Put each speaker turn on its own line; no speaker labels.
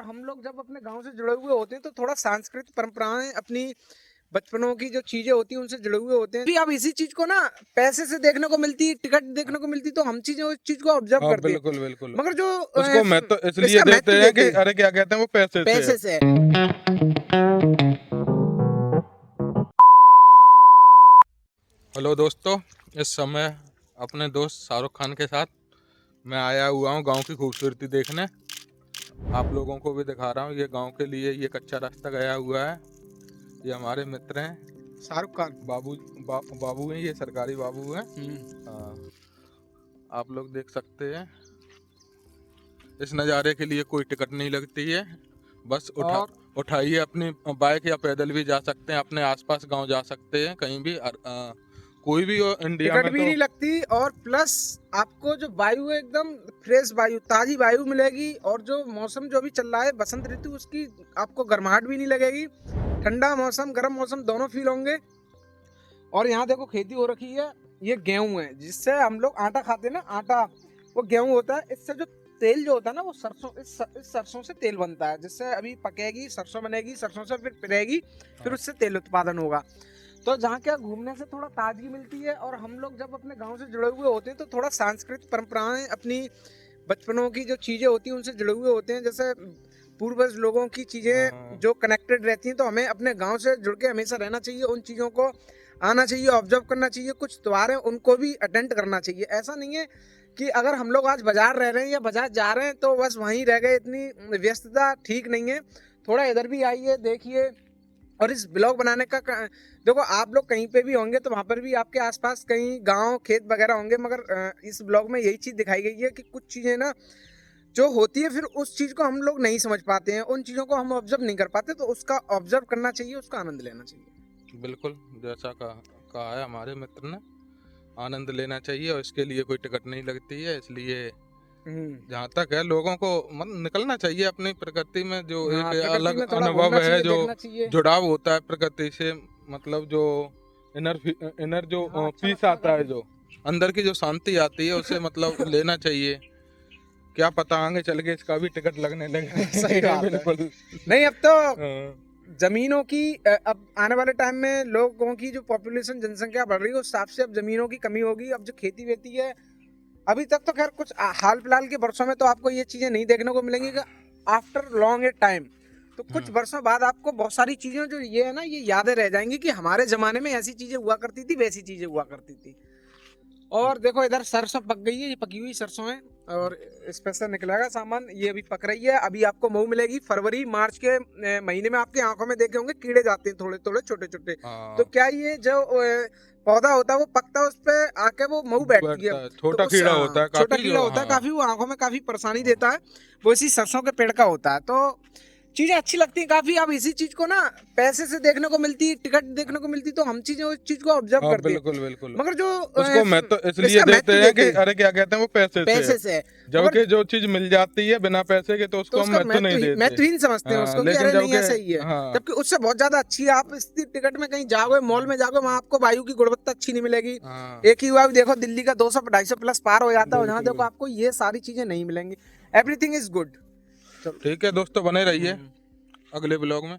हम लोग जब अपने गांव से जुड़े हुए होते हैं तो थोड़ा सांस्कृतिक परंपराएं अपनी बचपनों की जो चीजें होती हैं उनसे जुड़े हुए होते हैं। अब इसी चीज को ना पैसे से देखने को मिलती, टिकट देखने को मिलती, तो हम चीजें उस चीज को ऑब्जर्व
हाँ,
करते हैं।
बिल्कुल बिल्कुल।
मगर जो
उसको महत्व तो इसलिए
इसका महत्व
देते हैं कि
देते हैं
अरे क्या कहते हैं वो पैसे
पैसे
से
से।
हेलो दोस्तों, इस समय अपने दोस्त शाहरुख खान के साथ मैं आया हुआ हूँ गांव की खूबसूरती देखने। आप लोगों को भी दिखा रहा हूँ। ये गांव के लिए ये कच्चा रास्ता गया हुआ है। ये हमारे मित्र हैं
शाहरुख खान
बाबू हैं, ये सरकारी बाबू हैं। आप लोग देख सकते हैं। इस नज़ारे के लिए कोई टिकट नहीं लगती है, बस उठाइए अपनी बाइक या पैदल भी जा सकते हैं, अपने आसपास गांव जा सकते हैं, कहीं भी कोई भी हो इंडिया
टिकट
में।
भी
तो
नहीं लगती और प्लस आपको जो वायु है एकदम फ्रेश वायु, ताजी वायु मिलेगी। और जो मौसम जो भी चल रहा है बसंत ऋतु, उसकी आपको गर्माहट भी नहीं लगेगी। ठंडा मौसम गर्म मौसम दोनों फील होंगे। और यहाँ देखो खेती हो रखी है, ये गेहूं है जिससे हम लोग आटा खाते हैं ना, आटा वो गेहूं होता है। इससे जो तेल जो होता है ना वो सरसों, इस सरसों से तेल बनता है, जिससे अभी पकेगी सरसों बनेगी, सरसों से फिर पिरेगी, फिर उससे तेल उत्पादन होगा। तो जहाँ क्या घूमने से थोड़ा ताजगी मिलती है। और हम लोग जब अपने गांव से जुड़े हुए होते हैं तो थोड़ा सांस्कृतिक परंपराएं अपनी बचपनों की जो चीजें होती हैं उनसे जुड़े हुए होते हैं। जैसे पूर्वज लोगों की चीजें जो कनेक्टेड रहती हैं, तो हमें अपने गांव से जुड़ के हमेशा रहना चाहिए, उन चीजों को आना चाहिए, ऑब्जर्व करना चाहिए। कुछ त्योहार हैं उनको भी अटेंड करना चाहिए। ऐसा नहीं है कि अगर हम लोग आज बाजार रह रहे हैं या बाजार जा रहे हैं तो बस वहीं रह गए, इतनी व्यस्तता ठीक नहीं है। थोड़ा इधर भी आइए, देखिए। और इस ब्लॉग बनाने का देखो, आप लोग कहीं पे भी होंगे तो वहां पर भी आपके आसपास कहीं गांव खेत वगैरह होंगे, मगर इस ब्लॉग में यही चीज दिखाई गई है कि कुछ चीजें ना जो होती है फिर उस चीज को हम लोग नहीं समझ पाते हैं, उन चीजों को हम ऑब्जर्व नहीं कर पाते, तो उसका ऑब्जर्व करना चाहिए, उसका आनंद लेना चाहिए।
बिल्कुल जैसा कहा है हमारे मित्र ने, आनंद लेना चाहिए और इसके लिए कोई टिकट नहीं लगती है। इसलिए जहाँ तक है लोगों को मतलब निकलना चाहिए अपनी प्रकृति में, जो
हाँ,
एक
प्रकृति
अलग
में थोड़ा
अनुभव
घूमना
है,
चाहिए,
जो
देखना चाहिए।
जुड़ाव होता है प्रकृति से। मतलब जो इनर जो
हाँ, अच्छा
पीस
लगता है
आता है,
काफी।
जो अंदर की जो शांति आती है, उसे मतलब लेना चाहिए। क्या पता आगे चल के इसका भी टिकट लगने
सही
लगे।
बात है।
बिल्कुल।
नहीं, अब तो
हाँ,
जमीनों की अब आने वाले टाइम में लोगों की जो पॉपुलेशन जनसंख्या बढ़ रही है उस हिसाब से अब जमीनों की कमी होगी। अब जो खेती वेती है, अभी तक तो खैर कुछ हाल फिलहाल के वर्षों में तो आपको ये चीजें नहीं देखने को मिलेंगी कि आफ्टर लॉन्ग ए टाइम, तो कुछ वर्षों बाद आपको बहुत सारी चीजें जो ये है ना, ये यादें रह जाएंगी कि हमारे जमाने में ऐसी चीजें हुआ करती थी, वैसी चीजें हुआ करती थी। और देखो इधर सरसों पक गई है, ये पकी हुई सरसों है और इस पे से निकलेगा सामान। ये अभी पक रही है, अभी आपको मऊ मिलेगी। फरवरी मार्च के महीने में आपकी आंखों में देखे होंगे कीड़े जाते हैं थोड़े थोड़े छोटे छोटे। तो क्या ये जो पौधा होता है वो पकता है, उस पे आके वो मऊ बैठती है।
बैठता है,
तो
छोटा
उस
कीड़ा होता है
छोटा
काफी,
कीड़ा
जो
होता है
हाँ।
काफी, वो आंखों में काफी परेशानी देता है। वो इसी सरसों के पेड़ का होता है। तो चीजें अच्छी लगती है काफी। अब इसी चीज को ना पैसे से देखने को मिलती, टिकट देखने को मिलती, तो हम चीजें उस चीज को ऑब्जर्व
हाँ,
करते हैं।
बिल्कुल बिल्कुल।
मगर जो
उसको महत्व तो इसलिए
इसका
देते
महत्व
हैं कि
देते हैं
अरे क्या कहते हैं वो पैसे
पैसे से। मगर
जबकि जो चीज मिल जाती है बिना पैसे के तो
तो
उसको हम
उसका
महत्व नहीं देते।
महत्वहीन समझते हैं
हाँ,
उसको कि
लेकिन
अरे नहीं
जबकि
ऐसा ही है।
हाँ,
जबकि उससे बहुत ज्यादा अच्छी है। आप इस टिकट में कहीं जाओगे, मॉल में जाओगे, वहां आपको वायु की गुणवत्ता अच्छी नहीं मिलेगी।
हाँ,
एक ही वायु देखो दिल्ली का 200-250 प्लस पार हो जाता है, और यहाँ देखो
बिल्कुल।
आपको ये सारी चीजें नहीं मिलेंगी। Everything is good.
ठीक है दोस्तों, बने रहिए अगले ब्लॉग में।